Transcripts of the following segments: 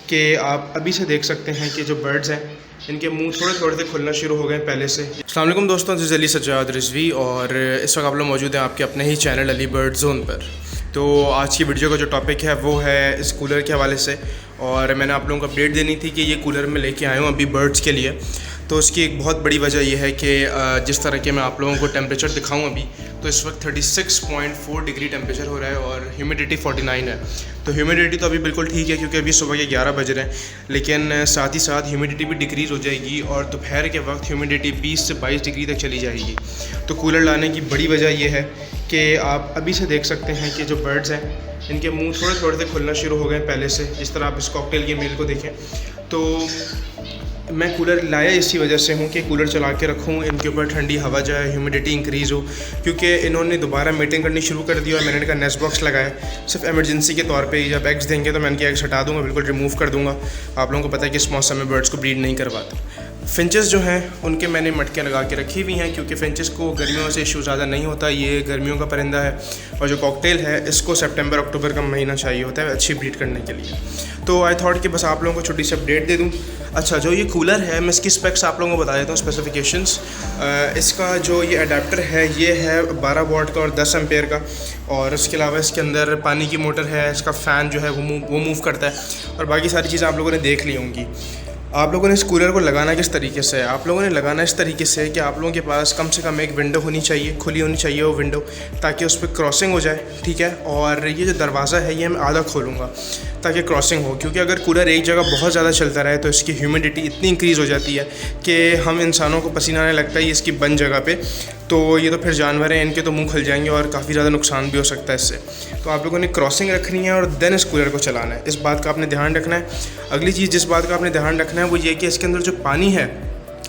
कि आप अभी से देख सकते हैं कि जो बर्ड्स हैं इनके मुंह थोड़े थोड़े से खुलना शुरू हो गए पहले से। अस्सलाम वालेकुम दोस्तों, दिस इज़ अली सज्जाद रिजवी और इस वक्त आप लोग मौजूद हैं आपके अपने ही चैनल अली बर्ड जोन पर। तो आज की वीडियो का जो टॉपिक है वो है इस कूलर के हवाले से, और मैंने आप लोगों को अपडेट देनी थी कि ये कूलर मैं लेके आया हूँ अभी बर्ड्स के लिए। तो उसकी एक बहुत बड़ी वजह यह है कि जिस तरह के मैं आप लोगों को टेम्परेचर दिखाऊं अभी, तो इस वक्त 36.4 डिग्री टेम्परेचर हो रहा है और ह्यूमिडिटी 49 है। तो ह्यूमिडिटी तो अभी बिल्कुल ठीक है क्योंकि अभी सुबह के 11 बज रहे हैं, लेकिन साथ ही साथ ह्यूमिडिटी भी डिक्रीज़ हो जाएगी और दोपहर के वक्त ह्यूमिडिटी 20 से 22 डिग्री तक चली जाएगी। तो कूलर लाने की बड़ी वजह यह है कि आप अभी से देख सकते हैं कि जो बर्ड्स हैं इनके मुंह थोड़े थोड़े से खुलना शुरू हो गए पहले से। जिस तरह आप इस कॉकटेल की मेल को देखें, तो मैं कूलर लाया इसी वजह से हूँ कि कूलर चला के रखूँ, इनके ऊपर ठंडी हवा जाए, ह्यूमिडिटी इंक्रीज़ हो, क्योंकि इन्होंने दोबारा मीटिंग करनी शुरू कर दी और मैंने इनका नेस्ट बॉक्स लगाया सिर्फ एमरजेंसी के तौर पे। जब एग्स देंगे तो मैं इनके एग्स हटा दूँगा, बिल्कुल रिमूव कर दूँगा। आप लोगों को पता है कि इस मौसम में बर्ड्स को ब्रीड नहीं करवाते। फिंचेस जो हैं उनके मैंने मटके लगा के रखी हुई हैं क्योंकि फिंचेस को गर्मियों से इशू ज़्यादा नहीं होता, ये गर्मियों का परिंदा है। और जो कॉकटेल है इसको सितंबर अक्टूबर का महीना चाहिए होता है अच्छी ब्रीड करने के लिए। तो आई थॉट कि बस आप लोगों को छोटी सी अपडेट दे दूँ। अच्छा, जो ये कूलर है मैं इसकी स्पेक्स आप लोगों को बता देता हूँ, स्पेसिफिकेशंस। इसका जो ये अडेप्टर है ये है 12 वॉट का और 10 एम्पेयर का, और इसके अलावा इसके अंदर पानी की मोटर है, इसका फ़ैन जो है वो मूव करता है, और बाकी सारी चीज़ें आप लोगों ने देख ली होंगी। आप लोगों ने इस कूलर को लगाना किस तरीके से है? आप लोगों ने लगाना इस तरीके से कि आप लोगों के पास कम से कम एक विंडो होनी चाहिए, खुली होनी चाहिए वो विंडो, ताकि उस पर क्रॉसिंग हो जाए, ठीक है। और ये जो दरवाज़ा है ये मैं आधा खोलूँगा ताकि क्रॉसिंग हो, क्योंकि अगर कूलर एक जगह बहुत ज़्यादा चलता रहे तो इसकी ह्यूमिडिटी इतनी इंक्रीज़ हो जाती है कि हम इंसानों को पसीना आने लगता है इसकी बंद जगह पे। तो ये तो फिर जानवर हैं, इनके तो मुंह खुल जाएंगे और काफ़ी ज़्यादा नुकसान भी हो सकता है इससे। तो आप लोगों ने क्रॉसिंग रखनी है और देन इस कूलर को चलाना है, इस बात का आपने ध्यान रखना है। अगली चीज़ जिस बात का आपने ध्यान रखना है वो ये कि इसके अंदर जो पानी है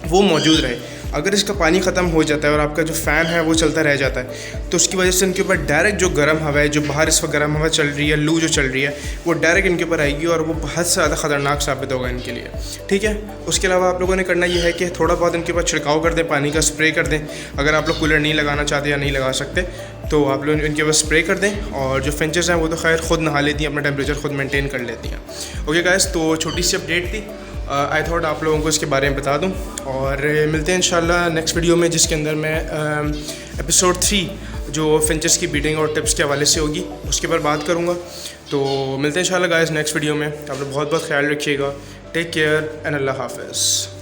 वो मौजूद रहे। अगर इसका पानी ख़त्म हो जाता है और आपका जो फ़ैन है वो चलता रह जाता है तो उसकी वजह से इनके ऊपर डायरेक्ट जो गर्म हवा है, जो बाहर इस वक्त गर्म हवा चल रही है, लू जो चल रही है, वो डायरेक्ट इनके ऊपर आएगी और वो बहुत से ज़्यादा ख़तरनाक साबित होगा इनके लिए, ठीक है। उसके अलावा आप लोगों ने करना ये है कि थोड़ा बहुत इनके ऊपर छिड़काव कर दें, पानी का स्प्रे कर दें। अगर आप लोग कूलर नहीं लगाना चाहते या नहीं लगा सकते तो आप लोग इनके ऊपर स्प्रे कर दें। और जो फिंचेस हैं वो तो खैर खुद नहा लेती हैं, अपना टेम्परेचर खुद मेंटेन कर लेती हैं। ओके गाइस, तो छोटी सी अपडेट थी, आई थॉट आप लोगों को इसके बारे में बता दूं, और मिलते हैं इंशाल्लाह नेक्स्ट वीडियो में, जिसके अंदर मैं एपिसोड 3 जो फिंचेस की बीटिंग और टिप्स के हवाले से होगी उसके ऊपर बात करूंगा। तो मिलते हैं इंशाल्लाह गाइस नेक्स्ट वीडियो में। आप लोग बहुत बहुत ख्याल रखिएगा। टेक केयर एंड अल्लाह हाफ़िज़।